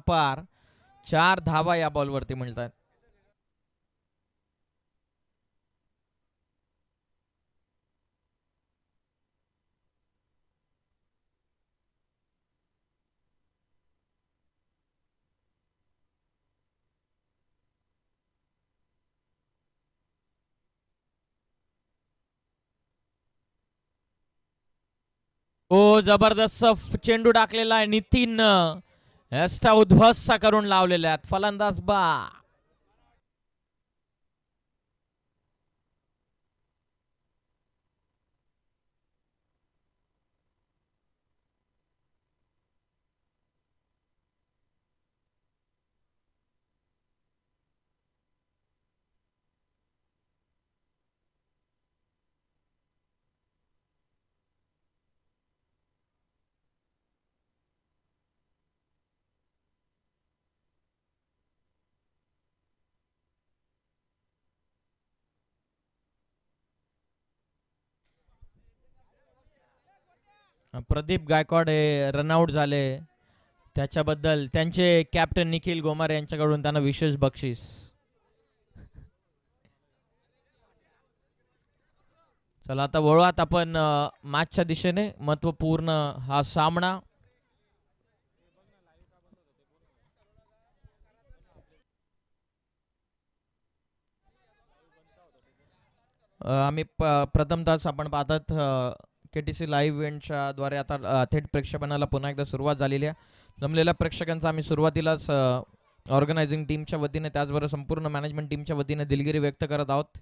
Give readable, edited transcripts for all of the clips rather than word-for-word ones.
पार. 4 धावा या बॉलवरती मिळतात. हो, जबरदस्त चेंडू टाकलेला आहे नितीन. एस्टा उद्ध्वस्त करून लावलेल्या आहेत. फलंदाज बा. प्रदीप गायकवाड हे रनआउट झाले. त्याच्याबद्दल त्यांचे कॅप्टन निखिल गोमारे यांच्याकडून त्यांना विशेष बक्षीस. चला आता वळूयात आपण मॅचच्या दिशेने. महत्वपूर्ण हा सामना. आम्ही प्रथमतः आपण पाहतात KTC लाईव्ह इव्हेंटच्या द्वारे आता थेट प्रेक्षेपणाला पुन्हा एकदा सुरुवात झालेली आहे. जमलेल्या प्रेक्षकांचा आम्ही सुरुवातीलाच ऑर्गनायझिंग टीमच्या वतीने त्याचबरोबर संपूर्ण मॅनेजमेंट टीमच्या वतीने दिलगिरी व्यक्त करत आहोत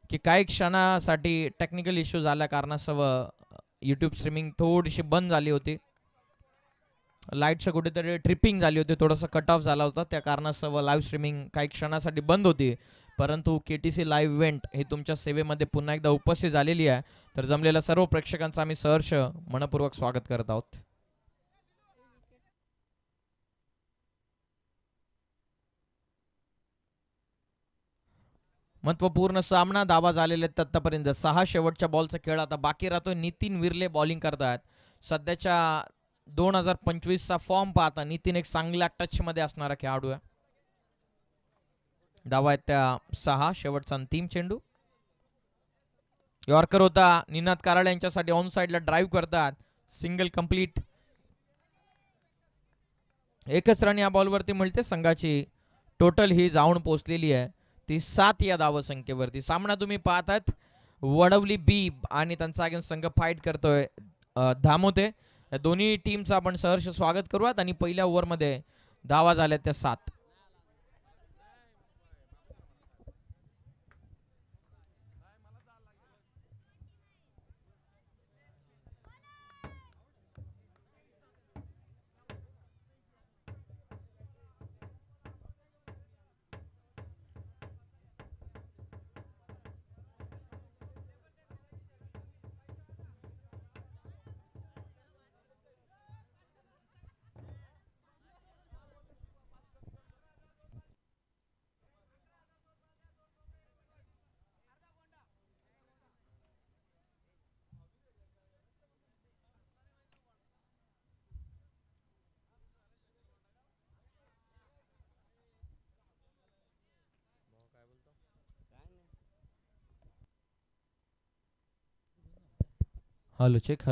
की काही क्षणासाठी टेक्निकल इश्यू झाल्या कारणास्तव यूट्यूब स्ट्रीमिंग थोडीशी बंद झाली होती. लाईटचं कुठेतरी ट्रिपिंग झाली होती, थोडंसं कट ऑफ झाला होता. त्या कारणास्तव लाईव्ह स्ट्रीमिंग काही क्षणासाठी बंद होती. परंतु KTC लाईव्ह इव्हेंट ही तुमच्या सेवेमध्ये पुन्हा एकदा उपस्थित झालेली आहे. तर जमलेल्या सर्व प्रेक्षकांचं आम्ही सहर्ष मनपूर्वक स्वागत करत आहोत. महत्वपूर्ण सामना. धावा झालेले आहेत आतापर्यंत 6. शेवटच्या बॉलचा खेळ आता बाकी राहतोय. नितीन विर्ले बॉलिंग करतात. सध्याच्या 2025चा फॉर्म पाहता नितीन एक चांगल्या टच मध्ये असणारा खेळाडू आहे. धावा आहेत त्या 6. शेवटचा अंतिम चेंडू. यॉर्कर होता निनाद कराड यांच्यासाठी. ऑन साइडला ड्राईव्ह करतात. Single complete. एकच रन या बॉलवरती मिळते. संघाची टोटल ही जाऊन पोहोचलेली आहे ती 7 या धावसंख्येवरती. सामना तुम्ही पाहतात वडवली बी आणि त्यांचा अगेन्स्ट संघ फाईट करतोय धामोते. या दोन्ही टीमचं आपण सहर्ष स्वागत करूयात. आणि पहिल्या ओव्हरमध्ये धावा झाल्या त्या 7. Hello check.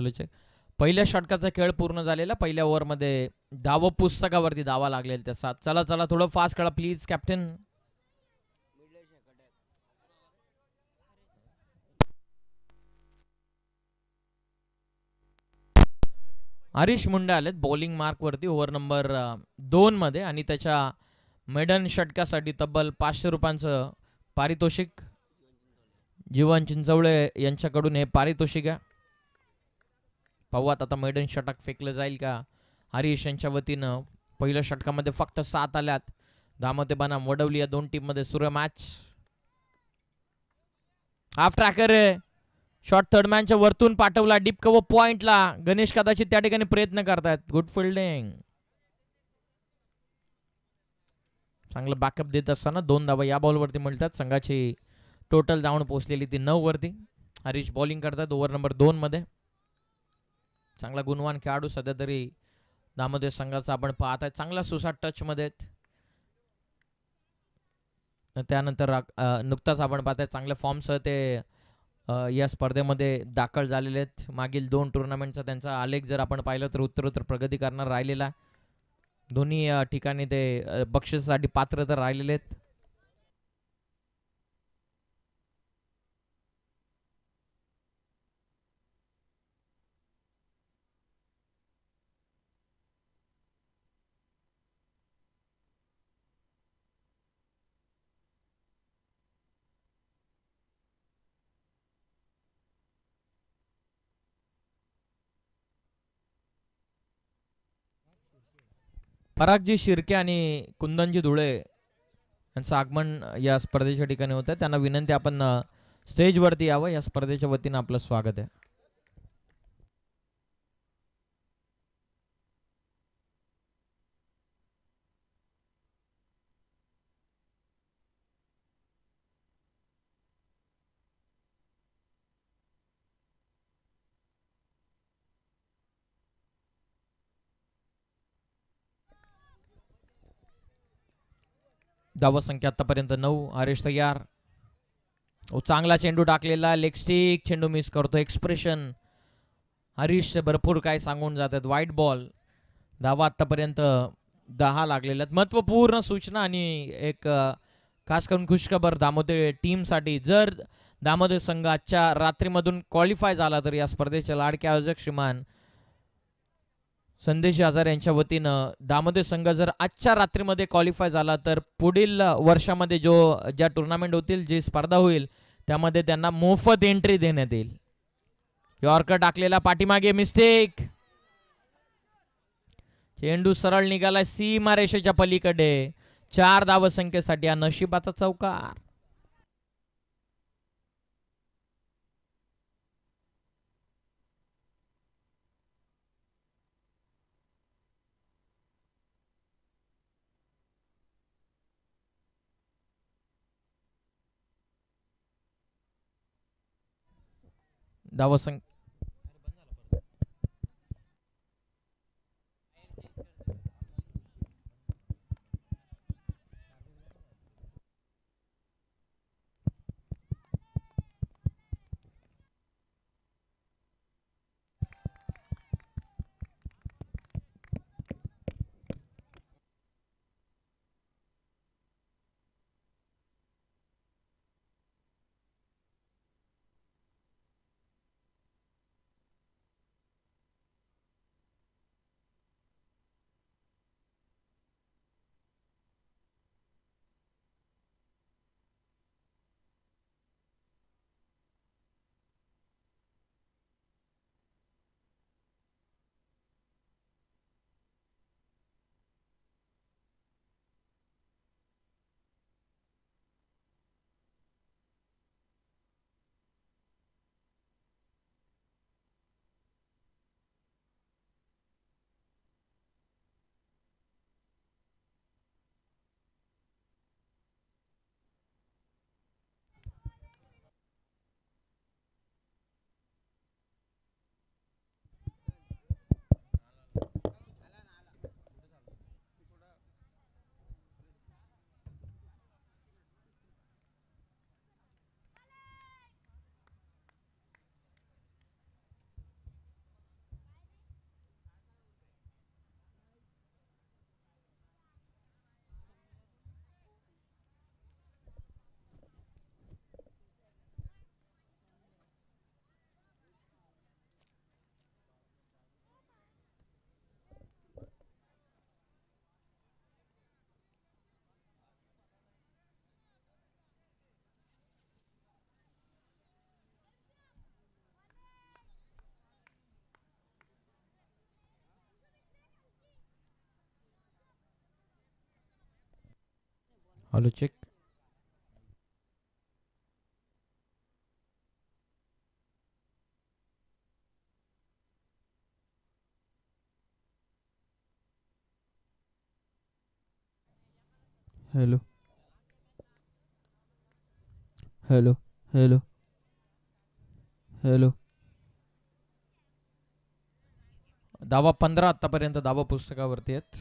पहिल्या षटकाचा खेळ पूर्ण झालेला. पहिल्या ओव्हरमध्ये धाव पुस्तकावरती धावा लागलेल्या त्या 7. चला चला थोडं फास्ट करा प्लीज कॅप्टन. हरीश मुंडे आलेत बॉलिंग मार्क वरती ओव्हर नंबर 2 मध्ये. आणि त्याच्या मेडन षटकासाठी तब्बल 500 रुपयांचं पारितोषिक जीवन चिंचवळे यांच्याकडून हे पारितोषिक आहे. पाहूयात आता मेडन षटक फेकलं जाईल का हरीश यांच्या वतीनं. पहिल्या षटकामध्ये फक्त 7 आल्यात. दामोते बनाम वडवली या दोन टीम मध्ये सुरू match. Half tracker shot third मॅनच्या वरतून पाठवला डीप कव्हर पॉइंटला. गणेश कदाचित त्या ठिकाणी प्रयत्न करतायत. Good fielding. चांगलं बॅकअप देत असताना 2 धावा या बॉलवरती मिळतात. संघाची टोटल जाऊन पोहोचलेली ती 9 वरती. हरीश बॉलिंग करतात ओव्हर नंबर 2 मध्ये. चांगला गुणवान खेळाडू सध्या तरी दामोदर संघाचा आपण पाहत आहे, चांगला सुसाट टचमध्ये आहेत. त्यानंतर नुकताच आपण पाहताय चांगल्या फॉर्मसह ते या स्पर्धेमध्ये दाखल झालेले आहेत. मागील 2 टुर्नामेंटचा त्यांचा आलेख जर आपण पाहिलं तर उत्तरोत्तर प्रगती करणार राहिलेला. दोन्ही ठिकाणी ते बक्षिसासाठी पात्र तर राहिलेले आहेत. परागजी शिर्के आणि कुंदनजी धुळे यांचं आगमन या स्पर्धेच्या ठिकाणी होतं. त्यांना विनंती आपण स्टेजवरती यावं. या स्पर्धेच्या वतीनं आपलं स्वागत आहे. धावा संख्या आतापर्यंत 9. हरेश तयार. चांगला चेंडू टाकलेला, लेग स्टिक, चेंडू मिस करतो. एक्सप्रेशन हरीश भरपूर काय सांगून जातात. वाईट बॉल. धावा आतापर्यंत 10 लागलेल्या आहेत. महत्वपूर्ण सूचना आणि एक खास करून खुशखबर दामोदर टीमसाठी. जर दामोदर संघ आजच्या रात्रीमधून क्वालिफाय झाला तर या स्पर्धेचे लाडके आयोजक श्रीमान संदेश आजार यांच्या वतीनं दामोदर संघ जर आजच्या रात्रीमध्ये क्वालिफाय झाला तर पुढील वर्षामध्ये ज्या टुर्नामेंट होतील, जी स्पर्धा होईल, त्यामध्ये त्यांना मोफत एंट्री देण्यात येईल. यॉर्कर टाकलेला पाठीमागे, मिस्टेक. चेंडू सरळ निघाला सीमा रेषेच्या पलीकडे. 4 धावसंख्येसाठी हा नशिबाचा चौकार. धावसंख्या hello check. Hello hello hello hello. धावा 15 आतापर्यंत धावा पुस्तकावरती आहेत.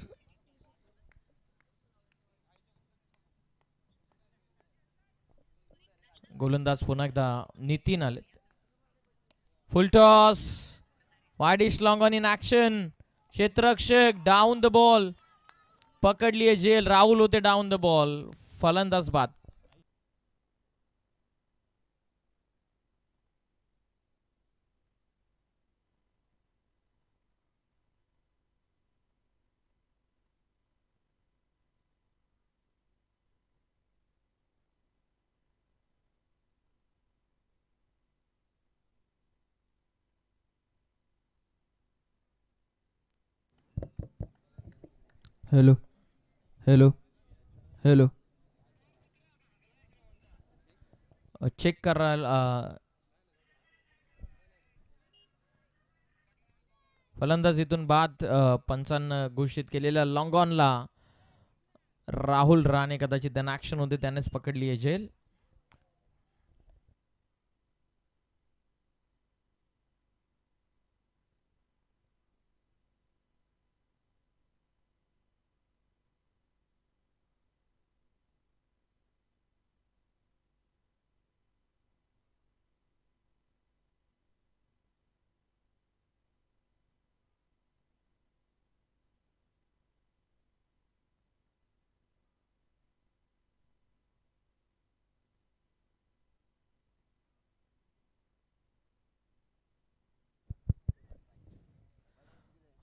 गोलंदाज पुन्हा एकदा नितीन आले. Full toss, wideish long on in action. क्षेत्ररक्षक डाऊन द बॉल, पकडली आहे जेल. राहुल होते डाऊन द बॉल. फलंदाज बाद. हॅलो हॅलो हॅलो, चेक करायला फलंदाज इथून बाद. पंचांना घोषित केलेल्या लॉंग ऑनला राहुल राणे कदाचित त्यांना ऍक्शन होते, त्यानेच पकडली आहे झेल.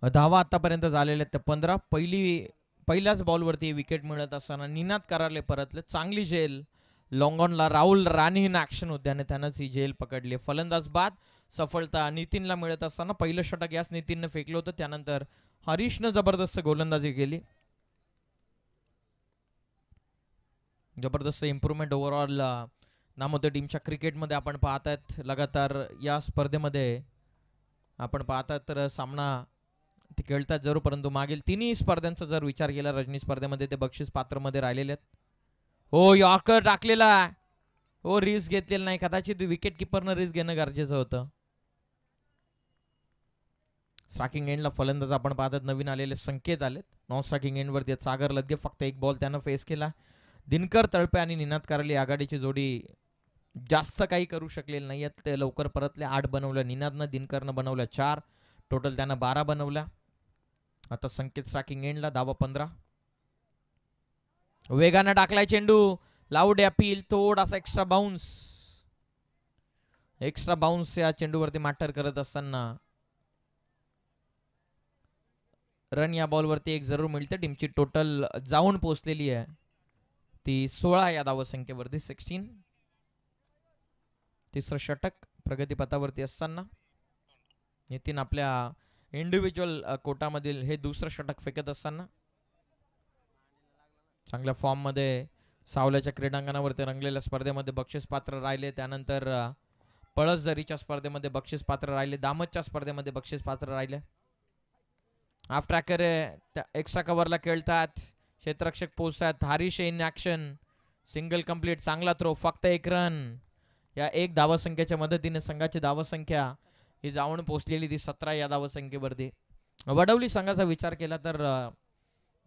धावा आतापर्यंत झालेल्या त्या 15. पहिल्याच बॉलवरती विकेट मिळत असताना निनाद करारले परतले. चांगली झेल लॉंग ऑनला. राहुल राणे इन ऍक्शन होते आणि त्यानंच ही झेल पकडली. फलंदाज बाद. सफलता नितीनला मिळत असताना पहिलं षटक याच नितीनने फेकलं होतं. त्यानंतर हरीशनं जबरदस्त गोलंदाजी केली. जबरदस्त इम्प्रूव्हमेंट ओव्हरऑल नामवंत टीमच्या क्रिकेटमध्ये आपण पाहत आहेत. लगातार या स्पर्धेमध्ये आपण पाहतात तर सामना ते खेळतात जरूर, परंतु मागील तिन्ही स्पर्धांचा जर विचार केला रजनी स्पर्धेमध्ये ते बक्षीस पात्रमध्ये राहिलेले आहेत. हो, यॉर्कर टाकलेला. हो, रिस्क घेतलेला नाही. कदाचित विकेट किपरनं रिस्क घेणं गरजेचं होतं. स्ट्रायकिंग एंडला फलंदाज आपण पाहतात नवीन आलेले संकेत आलेत. नॉन स्ट्रायकिंग एंडवरती सागर लदगे फक्त एक बॉल त्यानं फेस केला. दिनकर तळपे आणि निनाद करारली आघाडीची जोडी जास्त काही करू शकलेली नाही आहेत. ते लवकर परतले. 8 बनवल्या निनादनं, दिनकरनं बनवल्या 4. टोटल त्यानं 12 बनवल्या. आता संकेत स्ट्रायकिंग एंडला. धावा 15. वेगानं टाकलाय चेंडू. Loud appeal. थोडासा एक्स्ट्रा बाउन्स या चेंडूवरती मॅटर करत असताना रन या बॉलवरती एक जरूर मिळते. टीमची टोटल जाऊन पोहोचलेली आहे ती 16 या धावसंख्येवरती. 16. तिसरं षटक प्रगतीपथावरती असताना नितीन आपल्या इंडिव्हिज्युअल कोटामधील हे दुसरं षटक फेकत असताना चांगल्या फॉर्ममध्ये सावल्याच्या क्रीडांगणावरती रंगलेल्या स्पर्धेमध्ये बक्षीस पात्र राहिले. त्यानंतर पळसझरीच्या स्पर्धेमध्ये बक्षीस पात्र राहिले. दामतच्या स्पर्धेमध्ये बक्षीस पात्र राहिले. हाफ ट्रॅकर एक्स्ट्रा कव्हरला खेळतात. क्षेत्ररक्षक पोहोचतात. Harish in action. Single complete. चांगला थ्रो. फक्त 1 रन. या 1 धावसंख्येच्या मदतीने संघाची धावसंख्या ही जाऊन पोहोचलेली ती 17 या धावसंख्येवरती. वडवली संघाचा विचार केला तर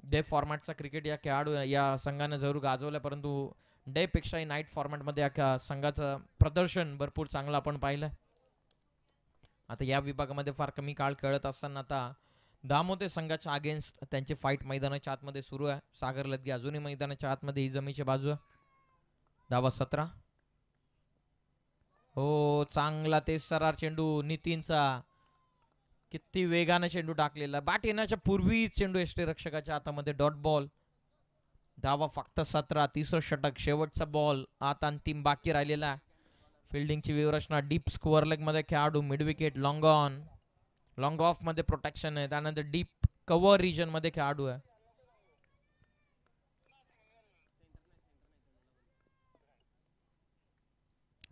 डे फॉर्मॅटचा क्रिकेट या खेळाडू या संघाने जरूर गाजवला, परंतु डे पेक्षाही नाईट फॉर्मॅटमध्ये या संघाचं प्रदर्शन भरपूर चांगलं आपण पाहिलं. आता या विभागामध्ये फार कमी काळ खेळत असताना आता दामोते संघाच्या अगेन्स्ट त्यांची फाईट मैदानाच्या आतमध्ये सुरू आहे. सागर लदगे अजूनही मैदानाच्या आतमध्ये ही जमीची बाजू आहे. धावा 17. हो, चांगला ते सरार चेंडू नितीनचा. किती वेगाने चेंडू टाकलेला. बॅट येण्याच्या पूर्वी चेंडू यष्टीरक्षकाच्या हातामध्ये. Dot ball. धावा फक्त 17. तिसरं षटक. शेवटचा बॉल आता अंतिम बाकी राहिलेला. फिल्डिंगची व्यूहरचना. डीप स्क्वेअर लेग मध्ये खेळाडू. Mid wicket. Long on. Long of मध्ये प्रोटेक्शन आहे. त्यानंतर डीप कव्हर रिजन मध्ये खेळाडू आहे.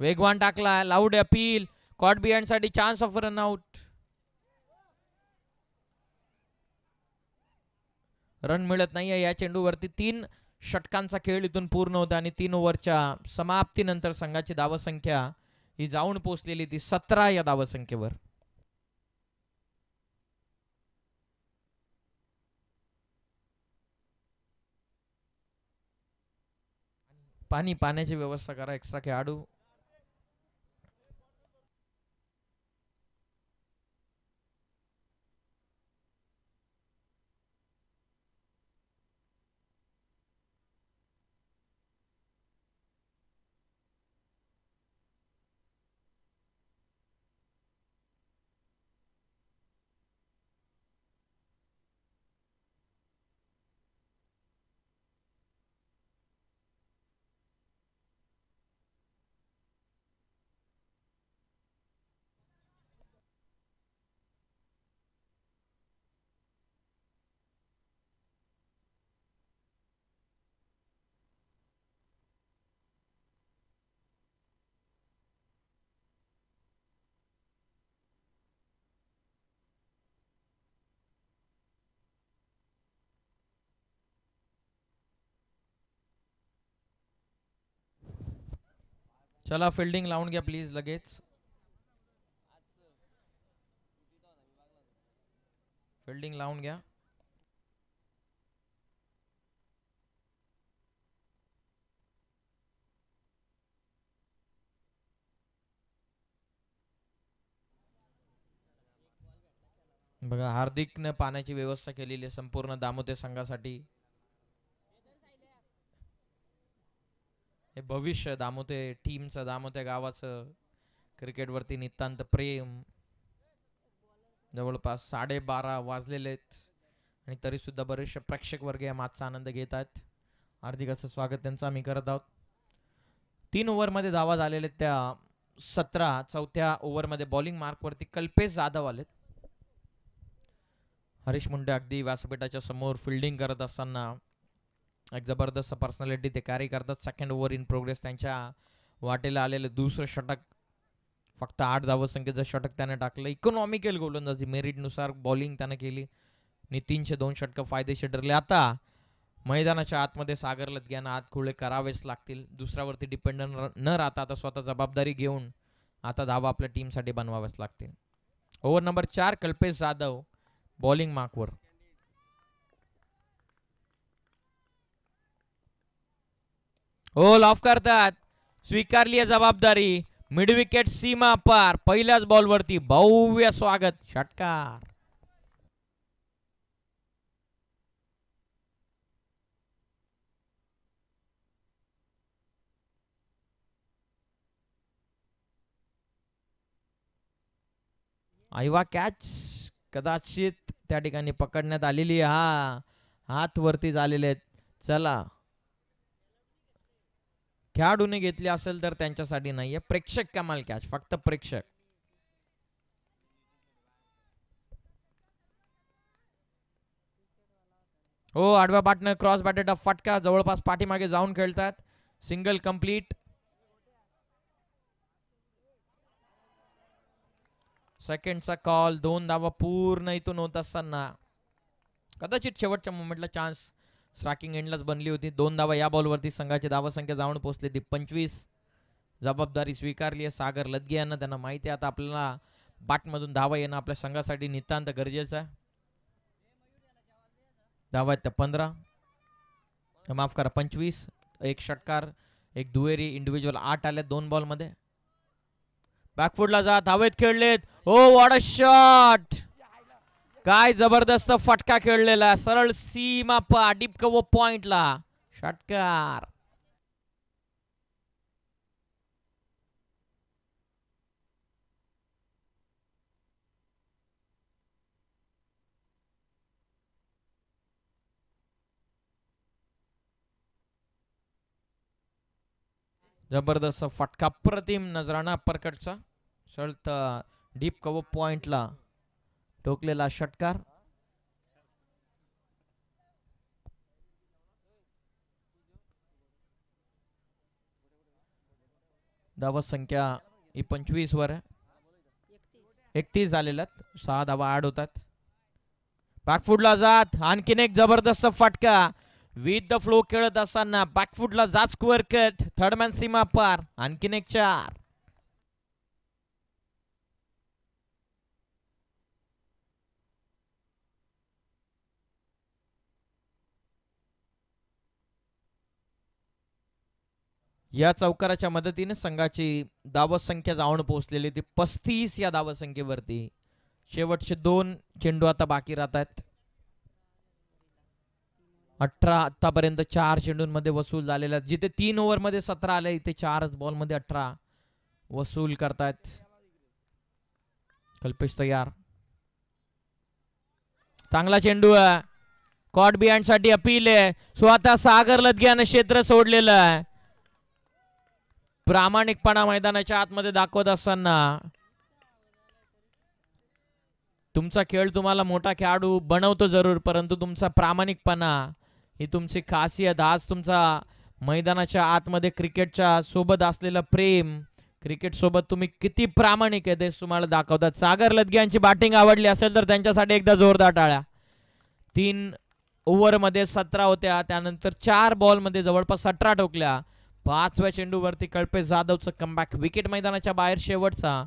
वेगवान टाकला. Loud appeal. कॉट बिहाइंड साठी chance of run out. Run मिळत नाहीये या चेंडूवरती. 3 षटकांचा खेळ इथून पूर्ण होता आणि 3 ओव्हरच्या समाप्तीनंतर संघाची धावसंख्या ही जाऊन पोहोचलेली ती 17 या धावसंख्येवर. पाण्याची व्यवस्था करा एक्स्ट्रा खेळाडू. चला फिल्डिंग लावून घ्या प्लीज लगेच. फिल्डिंग लावून घ्या. बघा हार्दिकने पाण्याची व्यवस्था केलेली आहे संपूर्ण दामोते संघासाठी. हे भविष्य दामोते टीमचं, दामोते गावाचं क्रिकेटवरती नितांत प्रेम. जवळपास 12:30 वाजलेले आहेत आणि तरी सुद्धा बरेचसे प्रेक्षक वर्ग या मॅचचा आनंद घेत आहेत. हार्दिक असं स्वागत त्यांचं आम्ही करत आहोत. 3 ओव्हरमध्ये धावा झालेले त्या 17. चौथ्या ओव्हरमध्ये बॉलिंग मार्कवरती कल्पेश जाधव आलेत. हरीश मुंडे अगदी व्यासपीठाच्या समोर फिल्डिंग करत असताना एक जबरदस्त पर्सनॅलिटी ते कॅरी करतात. सेकंड ओव्हर इन प्रोग्रेस त्यांच्या वाटेला आलेले दुसरं षटक. फक्त 8 धावसंख्येचं षटक त्याने टाकलं. इकॉनॉमिकल गोलंदाजी मेरिटनुसार बॉलिंग त्याने केली आणि 302 षटकं फायदेशीर ठरले. आता मैदानाच्या आतमध्ये सागर लदग्यांना आत खुळे करावेच लागतील. दुसऱ्यावरती डिपेंडंट न राहता आता स्वतः जबाबदारी घेऊन आता धावा आपल्या टीमसाठी बनवाव्याच लागतील. Over number 4 Kalpesh Jadhav bowling मार्कवर. ऑल ऑफ करतात. स्वीकारली आहे जबाबदारी. मिड विकेट सीमा पार. पहिल्याच बॉलवरती भव्य स्वागत. षटकार. आयवा कॅच कदाचित त्या ठिकाणी पकडण्यात आलेली. हात वरती झालेले आहेत. चला खेळाडूने घेतली असेल तर त्यांच्यासाठी नाहीये. प्रेक्षक कमाल कॅच. फक्त प्रेक्षक. हो आडव्या बाटनं क्रॉस बॅटेड फटका. जवळपास पाठीमागे जाऊन खेळतात. Single complete. सेकंडचा कॉल. 2 धावा पूर्ण इथून होत असताना कदाचित शेवटच्या मोमेंटला चान्स स्ट्रायकिंग एंडलाच बनली होती. 2 धावा या बॉलवरती संघाची धावसंख्या जाऊन पोहोचली ती 25. जबाबदारी स्वीकारली आहे सागर लदगे यांना. त्यांना माहिती आहे आता आपल्याला बाटमधून धावा येणं आपल्या संघासाठी नितांत गरजेचं आहे. धावा आहेत त्या 15. माफ करा 25. एक षटकार एक दुहेरी. इंडिव्हिज्युअल 8 आले 2 बॉलमध्ये. बॅकफुटला जात हवेत खेळलेत. ओ व्हॉट अ शॉट. काय जबरदस्त फटका खेळलेला. सरळ सीमा पा डीप कव्हर पॉइंटला षटकार. जबरदस्त फटका. प्रतिम नजराना अप्परकटचा सळत डीप कव्हर पॉइंटला ठोकलेला षटकार. धावा संख्या ही 25 वर आहे. 31 झालेल्या. 6 धावा ऍड होतात. बॅकफुटला जात आणखीन एक जबरदस्त फटका. विथ द फ्लो खेळत असताना बॅकफुटला जात स्क्वेअर कट. थर्ड मॅन सीमा पार. आणखीन एक 4. या चौकाराच्या मदतीने संघाची धावसंख्या जाऊन पोहोचलेली ती 35 या धावसंख्येवरती. शेवटचे 2 चेंडू आता बाकी राहतात. 18 आतापर्यंत 4 चेंडूंमध्ये वसूल झालेला, जिथे 3 ओव्हरमध्ये 17 आले इथे 4 बॉलमध्ये 18 वसूल करतायत. कल्पेश तयार. चांगला चेंडू आहे. कॉट बिहाइंड साठी अपील आहे. स्वतः सागर लदग्याने क्षेत्र सोडलेलं आहे. प्रामाणिकपणा मैदानाच्या आतमध्ये दाखवत असताना तुमचा खेळ तुम्हाला मोठा खेळाडू बनवतो जरूर, परंतु तुमचा प्रामाणिकपणा ही तुमची खासियत. आज तुमचा मैदानाच्या आतमध्ये क्रिकेटच्या सोबत असलेलं प्रेम, क्रिकेट सोबत तुम्ही किती प्रामाणिक आहे तेच तुम्हाला दाखवतात. सागर लदग्यांची बॅटिंग आवडली असेल तर त्यांच्यासाठी एकदा जोरदार टाळ्या. 3 ओव्हरमध्ये 17 होत्या, त्यानंतर 4 बॉलमध्ये जवळपास 17 ठोकल्या. 5व्या चेंडूवरती कल्पेश जाधवचं कमबॅक. विकेट मैदानाच्या बाहेर शेवटचा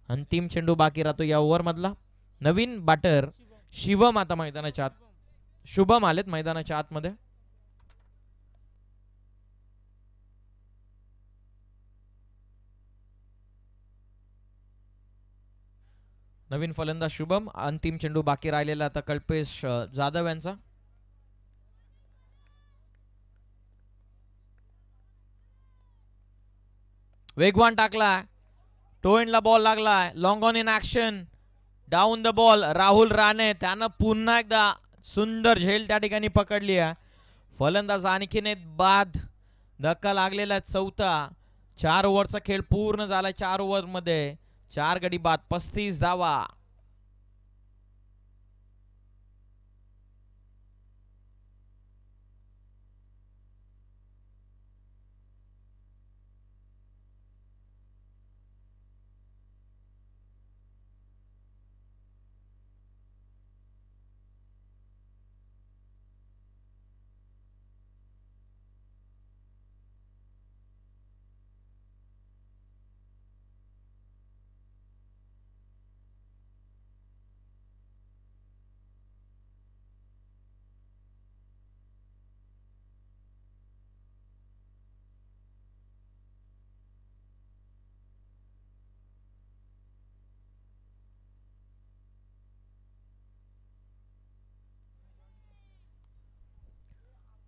अंतिम चेंडू बाकी राहतो या ओव्हर मधला. नवीन बॅटर शिवम आता मैदानाच्या आत, शुभम आलेत मैदानाच्या आतमध्ये. नवीन फलंदाज शुभम. अंतिम चेंडू बाकी राहिलेला आता कल्पेश जाधव यांचा. वेगवान टाकला, टोएंडला बॉल लागलाय. Long on in action, down the ball. Rahul Rane त्यानं पुन्हा एकदा सुंदर झेल त्या ठिकाणी पकडली आहे. फलंदाज आणखीन एक बाद. धक्का लागलेला 4था. 4 ओव्हरचा खेळ पूर्ण झाला. 4 ओव्हरमध्ये 4 गडी बाद, 35 धावा.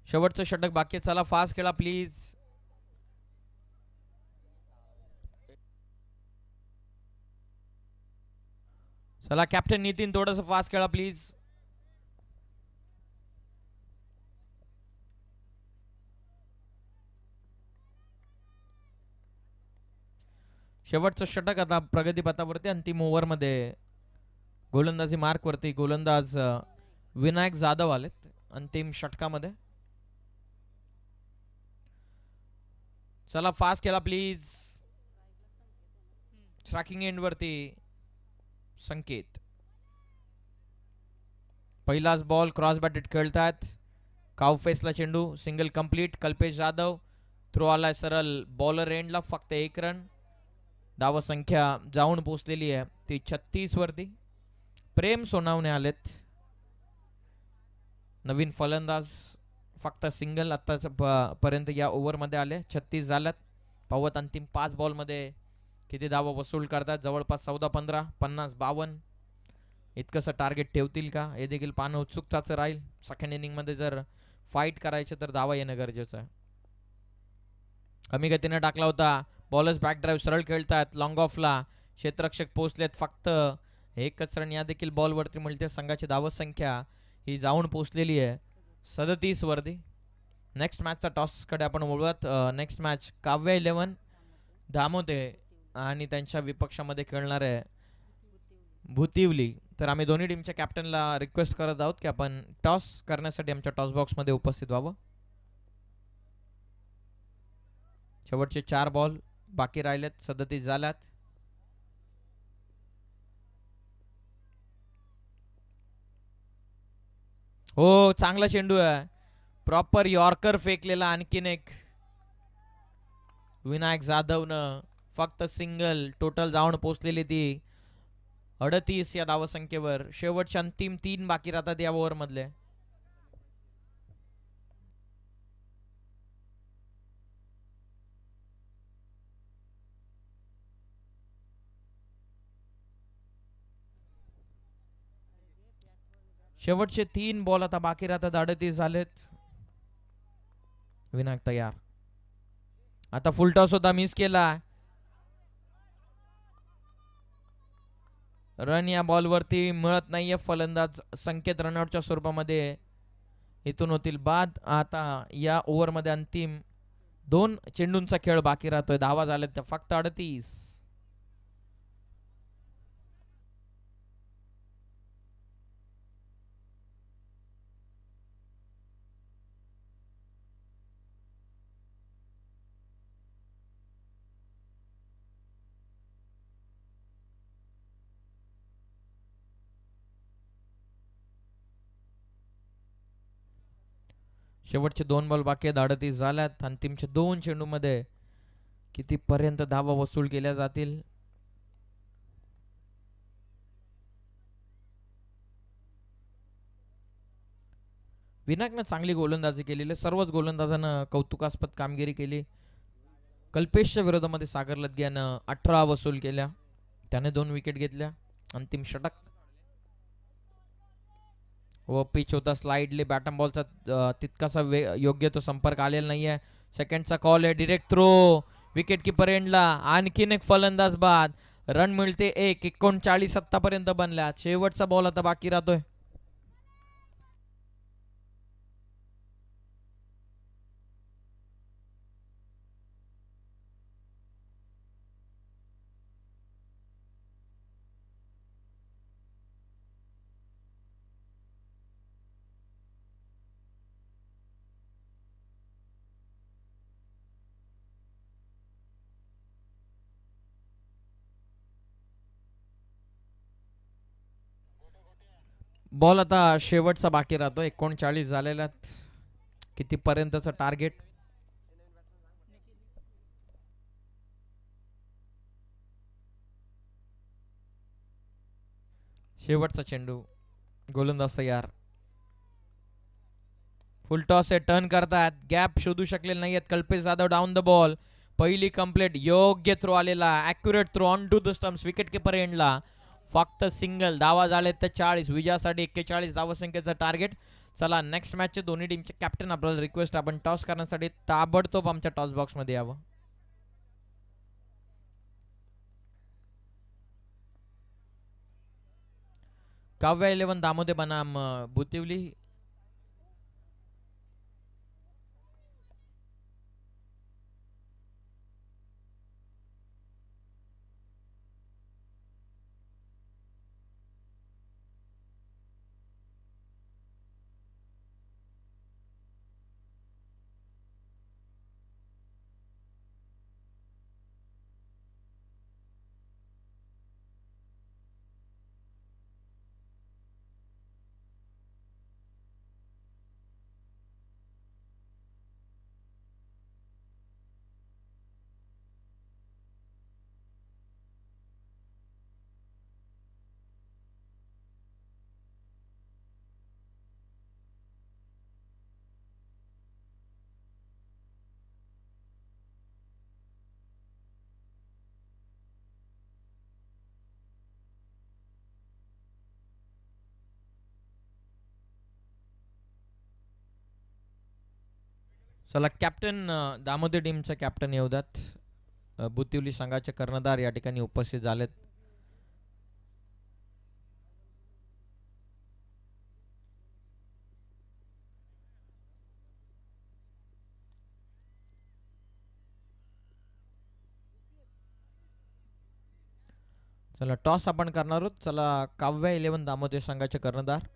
शेवटचं षटक बाकी. चला फास्ट खेळा प्लीज. चला कॅप्टन नितीन थोडंसं फास्ट खेळा प्लीज. शेवटचं षटक आता प्रगतीपथावरती. अंतिम ओव्हरमध्ये गोलंदाजी मार्कवरती गोलंदाज विनायक जाधव आलेत अंतिम षटकामध्ये. चला फास्ट खेळा प्लीज. स्ट्रायकिंग एंड वरती संकेत. पहिलाच बॉल क्रॉस बॅटेड खेळतात. काउफेसला चेंडू, single complete. Kalpesh Jadhav throw आलाय सरळ बॉलर एंडला. फक्त 1 रन. धाव संख्या जाऊन पोहोचलेली आहे ती 36 वरती. प्रेम सोनावणे आलेत. नवीन फलंदाज फक्त सिंगल आताच पर्यंत या ओव्हरमध्ये आले. 36 झाल्यात. पावत अंतिम 5 बॉलमध्ये किती धावा वसूल करतात. जवळपास 14-15, 50-52 इतकंसं टार्गेट ठेवतील का हे देखील पाहणं उत्सुकताचं राहील. सेकंड इनिंगमध्ये जर फाईट करायचं तर धावा येणं गरजेचं आहे. कमी गतीने टाकला होता. बॉलर्स बॅक ड्राईव्ह सरळ खेळतात. लॉंग ऑफला क्षेत्ररक्षक पोहोचलेत. फक्त 1च रन या देखील बॉलवरती मिळते. संघाची धावसंख्या ही जाऊन पोहोचलेली आहे 37 वरती. नेक्स्ट मॅचचा टॉसकडे आपण वळूयात. नेक्स्ट मॅच काव्य 11 धामोते आणि त्यांच्या विपक्षामध्ये खेळणारे भुतिवली. तर आम्ही दोन्ही टीमच्या कॅप्टनला रिक्वेस्ट करत आहोत की आपण टॉस करण्यासाठी आमच्या टॉस बॉक्समध्ये उपस्थित व्हावं. शेवटचे 4 बॉल बाकी राहिलेत. 37 झाल्यात. हो चांगला चेंडू आहे. प्रॉपर यॉर्कर फेकलेला. आणखीन एक विनायक जाधवनं फक्त सिंगल. टोटल जाऊन पोहोचलेली ती 38 या धावसंख्येवर. शेवटचे अंतिम 3 बाकी राहतात या ओव्हर मधले. शेवटचे 3 बॉल आता बाकी राहतात. 38 झालेत. विनायक तयार. आता फुल टॉस होता, मिस केला. रन या बॉलवरती मिळत नाहीये. फलंदाज संकेत रनआउटच्या स्वरूपामध्ये इथून होतील बाद. आता या ओव्हरमध्ये अंतिम 2 चेंडूंचा खेळ बाकी राहतोय. धावा झाल्यात फक्त 38. शेवटचे 2 बॉल बाकी आहेत. 38 झाल्यात. अंतिमचे 2 चेंडूमध्ये कितीपर्यंत धावा वसूल केल्या जातील. विनायकनं चांगली गोलंदाजी केलेली. सर्वच गोलंदाजांना कौतुकास्पद कामगिरी केली. कल्पेशच्या विरोधामध्ये सागर लदग्यानं 18 वसूल केल्या. त्याने 2 विकेट घेतल्या. अंतिम षटक व पिच होता स्लाइडली. बॅटम बॉलचा तितकासा योग्य तो संपर्क आलेला नाहीये. सेकंडचा कॉल आहे. Direct throw. विकेट किपर एंडला. आणखीन एक फलंदाज बाद. रन मिळते 1. 39 आतापर्यंत बनल्या. शेवटचा बॉल आता बाकी राहतोय. बॉल आता शेवटचा बाकी राहतो. 39 झालेला. कितीपर्यंतचं टार्गेट. शेवटचा चेंडू. गोलंदाज तयार. फुल टॉस आहे. टर्न करतात. गॅप शोधू शकलेले नाहीयेत. Kalpesh Jadhav down the ball. पहिली कंप्लीट. योग्य थ्रो आलेला. Accurate throw on to the stumps. Wicket keeper एंडला. फक्त सिंगल. धावा झालेत तर 40. विजयासाठी 41 धावसंख्येचं टार्गेट. चला नेक्स्ट मॅचचे दोन्ही टीमचे कॅप्टन आपल्याला रिक्वेस्ट, आपण टॉस करण्यासाठी ताबडतोब आमच्या टॉस बॉक्समध्ये यावं. काव्या 11 दामोदे बनाम बुतिवली. चला कॅप्टन दामोदर टीमचा कॅप्टन येऊ द्यात. बुतिवली संघाचे कर्णधार या ठिकाणी उपस्थित झालेत. चला टॉस आपण करणार आहोत. चला काव्या 11 दामोदर संघाचे कर्णधार.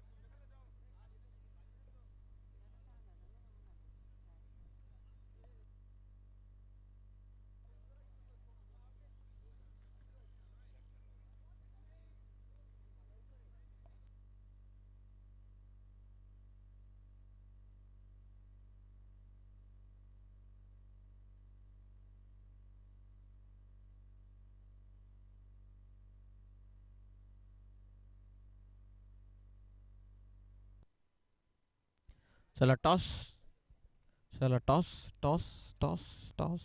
चला टॉस. चला टॉस टॉस टॉस टॉस.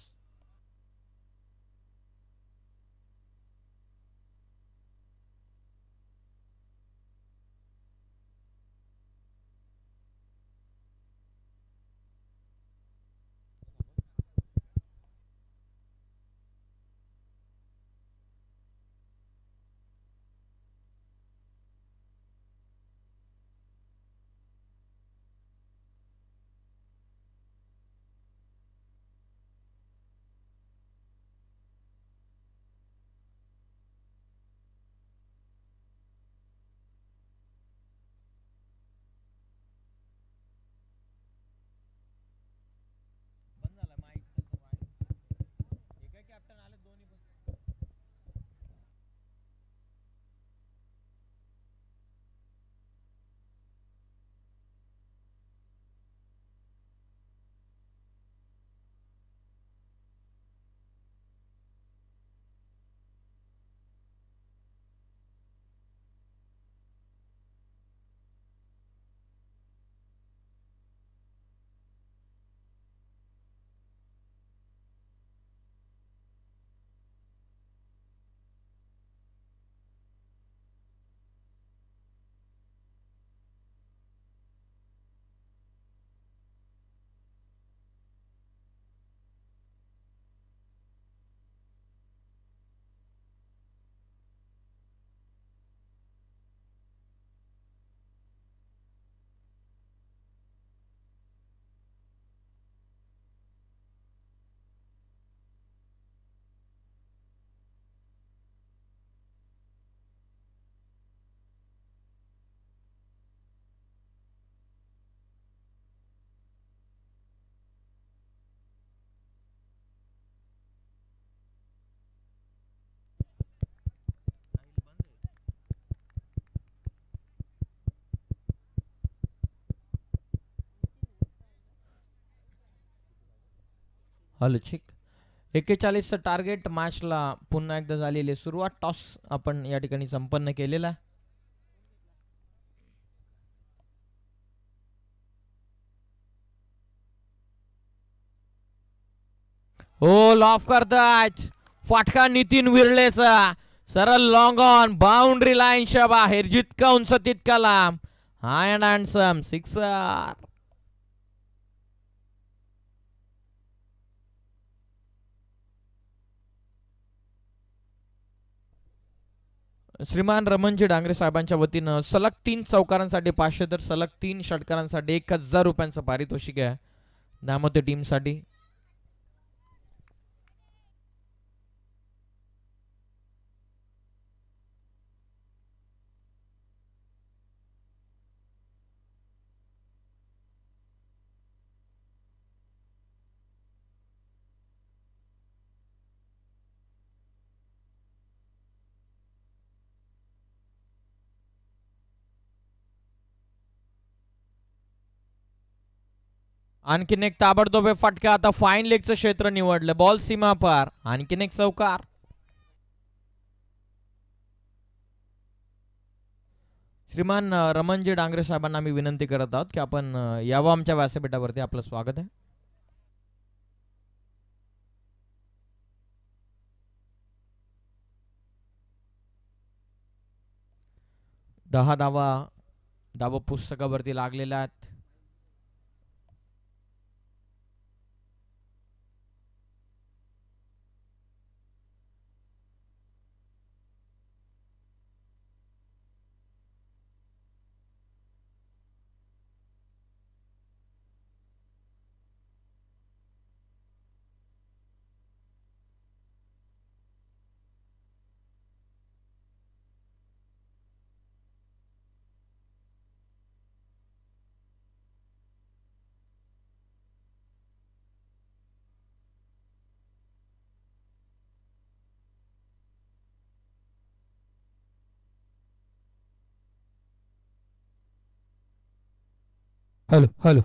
हलचिक 41चं टार्गेट मॅचला पुन्हा एकदा झालेली सुरुवात. टॉस आपण या ठिकाणी संपन्न केलेला. हो लॉफ करताच फाटका नितीन विरलेचा सरळ लॉंग ऑन बाउंड्री लाईनच्या बाहेर, जितका उंच तितका लांब. हाय अँड हँडसम सिक्सर. श्रीमान रमणजी डांगरे साहेबांच्या वतीनं सलग 3 चौकारांसाठी 500 तर सलग 3 षटकारांसाठी 1000 रुपयांचं पारितोषिक आहे दामोते टीमसाठी. आणखीन एक ताबडतोब फटका. आता फाईन लेगचं क्षेत्र निवडलं. बॉल सीमा पार. आणखीन एक चौकार. श्रीमान रमणजी डांगरे साहेबांना आम्ही विनंती करत आहोत की आपण यावं आमच्या व्यासपीठावरती. आपलं स्वागत आहे. दहा धावा पुस्तकावरती लागलेल्या आहेत. Hello hello.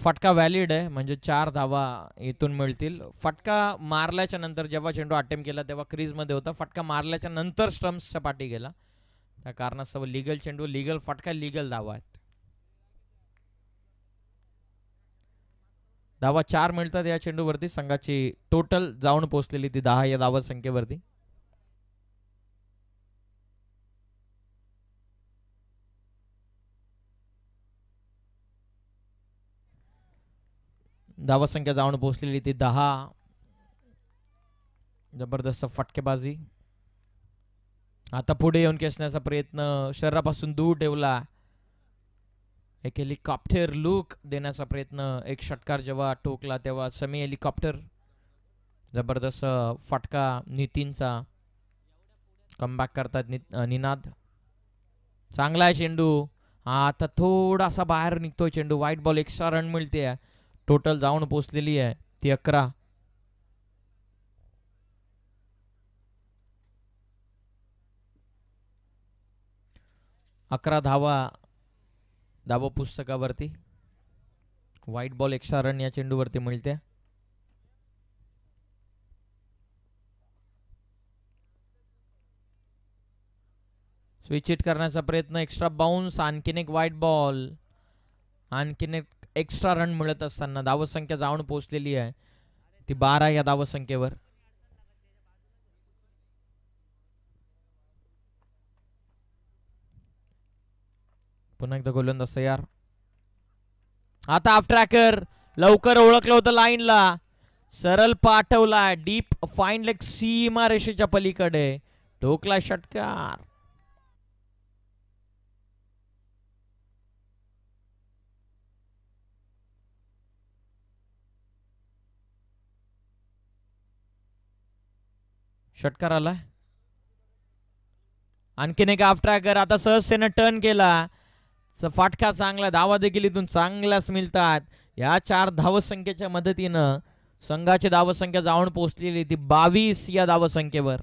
फटका व्हॅलिड आहे म्हणजे 4 धावा इथून मिळतील. फटका मारल्याच्या नंतर जेव्हा चेंडू अटेम्प्ट केला तेव्हा क्रीजमध्ये होता. फटका मारल्याच्या नंतर स्टम्प्सच्या पाठी गेला. त्या कारणास्तव लीगल चेंडू, लीगल फटका, लीगल धावा आहेत. धावा 4 मिळतात या चेंडूवरती. संघाची टोटल जाऊन पोहोचलेली ती 10 या धावा संख्येवरती. धावा संख्या जाऊन पोहोचलेली ती 10. जबरदस्त फटकेबाजी. आता पुढे येऊन खेचण्याचा प्रयत्न, शरीरापासून दूर ठेवला. एक हेलिकॉप्टर लुक देण्याचा प्रयत्न. एक षटकार जेव्हा ठोकला तेव्हा सेमी हेलिकॉप्टर. जबरदस्त फटका नितीनचा. कमबॅक करतात निनाद. चांगला आहे चेंडू. हा आता थोडासा बाहेर निघतोय चेंडू. Wide ball. एक्स्ट्रा रन मिळते. टोटल जाऊन पोचलेली आहे ती 11. धावा पुस्तकावरती. Wide ball. एक्स्ट्रा रन या चेंडूवरती मिळते. स्विच हिट करण्याचा प्रयत्न. Extra bounce. आणखीन एक व्हाईट बॉल. आणखीन एक एक्स्ट्रा रन मिळत असताना धावसंख्या जाऊन पोहोचलेली आहे ती 12 या धावसंख्येवर. पुन्हा एकदा गोलंदाज तयार. आता ऑफ ट्रॅकर. लवकर ओळखलं होतं लाईनला. सरळ पाठवला. डीप फाईन लेग सीमा रेषेच्या पलीकडे. ठोकला षटकार. षटकार आलाय. आणखीन एक आफ्टर ट्रॅकर आता सहजतेनं टर्न केला. फाटका चांगला, धावा देखील इथून चांगल्याच मिळतात. या 4 धावसंख्येच्या मदतीनं संघाची धावसंख्या जाऊन पोहोचलेली ती 22 या धावसंख्येवर.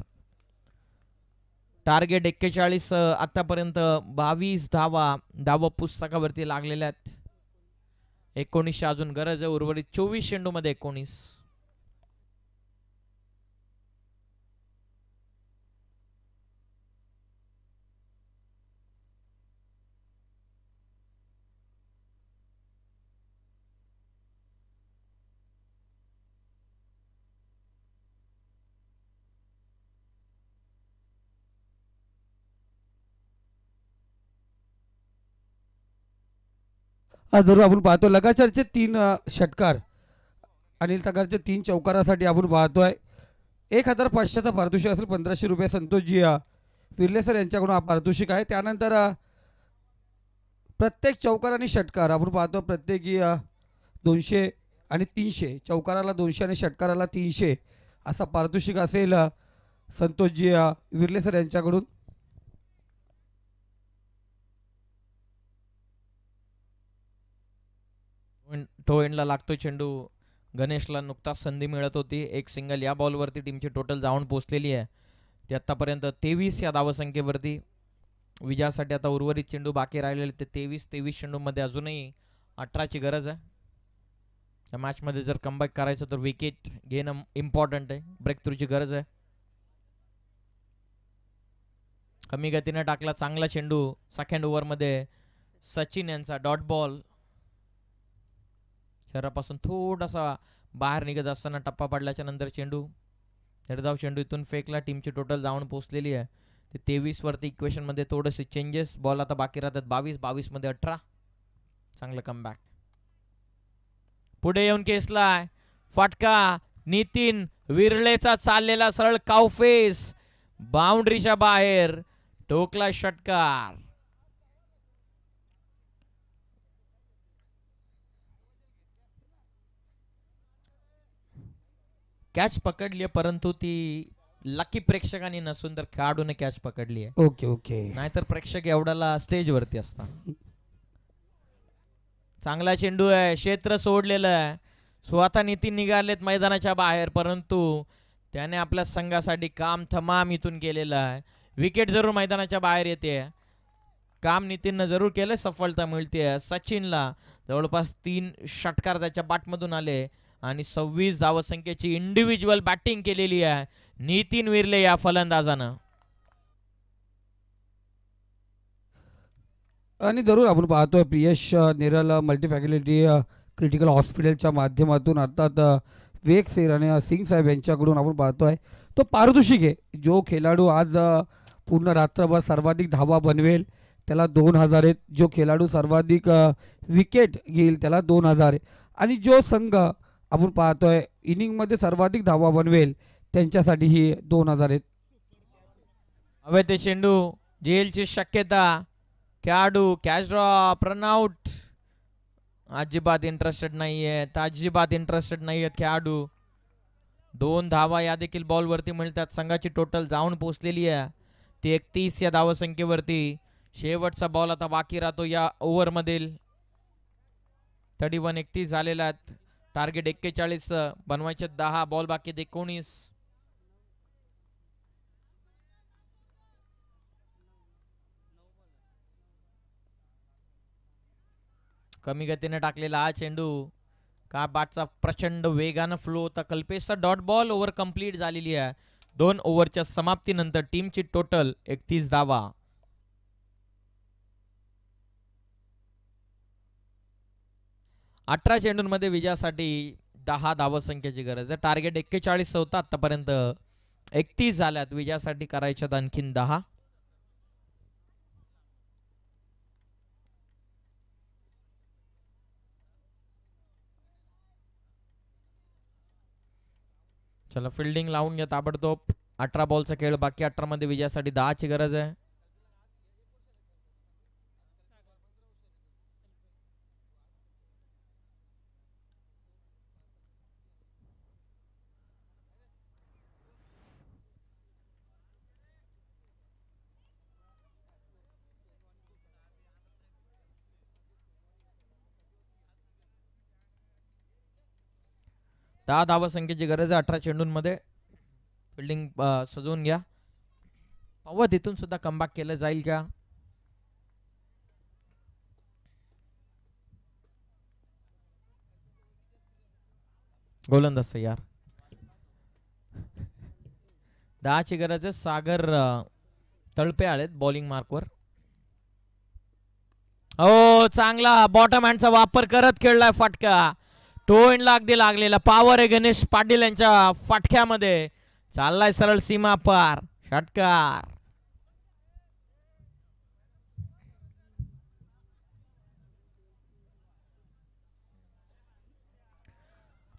टार्गेट 41, आतापर्यंत 22 धावा पुस्तकावरती लागलेल्या आहेत. 19 अजून गरज आहे, उर्वरित 24 चेंडू मध्ये 19. जरूर आपण पाहतो लगातारचे 3 षटकार अनिल तगरचे 3 चौकारासाठी आपण पाहतोय. 1500चा पारितोषिक असेल. 1500 रुपये संतोषजी विर्ले सर यांच्याकडून हा पारितोषिक आहे. त्यानंतर प्रत्येक चौकार आणि षटकार आपण पाहतो प्रत्येकी 200 आणि 300. चौकाराला 200 आणि षटकाराला 300 असा पारितोषिक असेल संतोषजी विर्ले सर यांच्याकडून. टो एंडला लागतो चेंडू. गणेशला नुकताच संधी मिळत होती. एक सिंगल या बॉलवरती टीमची टोटल जाऊन पोहोचलेली आहे. ती आतापर्यंत 23 या धावसंख्येवरती. विजयासाठी आता उर्वरित चेंडू बाकी राहिलेले ते 23 चेंडूमध्ये अजूनही 18ची गरज आहे. या मॅचमध्ये जर कमबॅक करायचं तर विकेट घेणं इम्पॉर्टंट आहे. ब्रेक थ्रूची गरज आहे. कमी गतीने टाकला चांगला चेंडू. सेकंड ओव्हरमध्ये सचिन यांचा डॉट बॉल. शहरापासून थोडासा बाहेर निघत असताना टप्पा पडल्याच्या नंतर चेंडू निर्धाव चेंडू इथून फेकला. टीमची टोटल जाऊन पोहोचलेली आहे ते 23 वरती. इक्वेशन मध्ये थोडेसे चेंजेस. बॉल आता बाकी राहतात 22 मध्ये 18. चांगलं कमबॅक. पुढे येऊन केसला फटका. नितीन विरलेचा चाललेला सरळ काउफेस बाउंड्रीच्या बाहेर. ठोकला षटकार. कॅच पकडली परंतु ती लकी प्रेक्षकांनी नसून तर खेळाडूने कॅच पकडली आहे. Okay okay. नाहीतर प्रेक्षक एवढ्याला स्टेज वरती असतात. चांगला चेंडू आहे. क्षेत्र सोडलेलं आहे. स्वतः नितीन निघालेत मैदानाच्या बाहेर परंतु त्याने आपल्या संघासाठी काम तमाम इथून केलेलं आहे. विकेट जरूर मैदानाच्या बाहेर येते. काम नितीननं जरूर केलं. सफलता मिळते. सचिनला जवळपास 3 षटकार त्याच्या बॅटमधून आले आणि 26 धावसंख्येची इंडिव्हिज्युअल बॅटिंग केलेली आहे नितीन विरले या फलंदाजानं. आणि जरूर आपण पाहतोय प्रियश नेरल मल्टीफॅकल्टी क्रिटिकल हॉस्पिटलच्या माध्यमातून अर्थात विवेक सेर आणि सिंग साहेब यांच्याकडून आपण पाहतोय तो पारितोषिक आहे. जो खेळाडू आज पूर्ण रात्रभर सर्वाधिक धावा बनवेल त्याला 2000 आहेत. जो खेळाडू सर्वाधिक विकेट घेईल त्याला 2000 आहे. आणि जो संघ आपण पाहतोय इनिंगमध्ये सर्वाधिक धावा बनवेल त्यांच्यासाठी ही 2000 आहेत. हवे ते चेंडू. जेलची शक्यता. खेळाडू कॅच ड्रॉप रनआउट. अजिबात इंटरेस्टेड नाहीयेत. अजिबात इंटरेस्टेड नाहीयेत खेळाडू. 2 धावा या देखील बॉलवरती मिळतात. संघाची टोटल जाऊन पोहोचलेली आहे ती 31 या धावसंख्येवरती. शेवटचा बॉल आता बाकी राहतो या ओव्हरमधील. 31-31 झालेला आहेत. टार्गेट 41 बनवायचे 10. बॉल बाकी 19. कमी गतीने टाकलेला हा चेंडू. का बॅटचा प्रचंड वेगानं फ्लो होता. कल्पेशचा डॉट बॉल. ओव्हर कंप्लीट झालेली आहे. 2 ओव्हरच्या समाप्तीनंतर टीमची टोटल 31 धावा. अठरा चेंडूंमध्ये विजयासाठी 10 धावसंख्येची गरज आहे. टार्गेट 41 होता आतापर्यंत. 31 झाल्यात. विजयासाठी करायच्यात आणखीन 10. चला फिल्डिंग लावून घ्या ताबडतोब. 18 बॉलचा खेळ बाकी. 18 मध्ये विजयासाठी 10 ची गरज आहे. 10 धावसंख्येची गरज आहे 18 चेंडूंमध्ये. फिल्डिंग सजवून घ्या. पाहूया तिथून सुद्धा कमबॅक केलं जाईल का. गोलंदाज तयार. 10ची गरज आहे. सागर तळपे आलेत बॉलिंग मार्कवर. हो चांगला बॉटम हँडचा वापर करत खेळलाय फटका. टो एंडला अगदी लागलेला. पावर आहे गणेश पाटील यांच्या फटक्यामध्ये. चाललाय सरळ सीमा पार षटकार.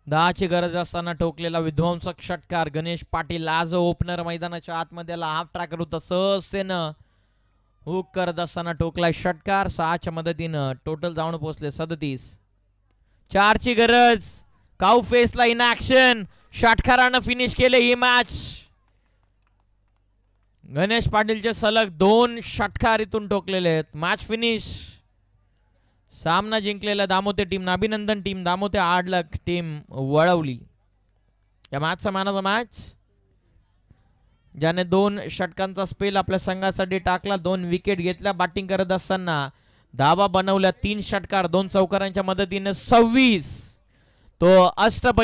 दहाची गरज असताना ठोकलेला विध्वंसक षटकार गणेश पाटील. आज ओपनर मैदानाच्या आतमध्ये हाफ ट्रॅकर होता. सहजतेनं हुक करत असताना ठोकलाय षटकार. 6च्या मदतीनं टोटल जाऊन पोहोचले 37. 4ची गरज. काऊ फेसला इन ऍक्शन. षटकारानं फिनिश केले ही मॅच. गणेश पाटीलचे सलग 2 षटकार इथून ठोकलेले आहेत. Match finish. सामना जिंकलेला दामोते टीम. अभिनंदन टीम दामोते. आडलक टीम वळवली. या मॅचचा मॅन ऑफ द मॅच ज्याने 2 षटकांचा स्पेल आपल्या संघासाठी टाकला. 2 विकेट घेतल्या बॅटिंग करत असताना. धावा बनवल्या 3 षटकार 2 चौकारांच्या मदतीने 26. तो अष्टपैलू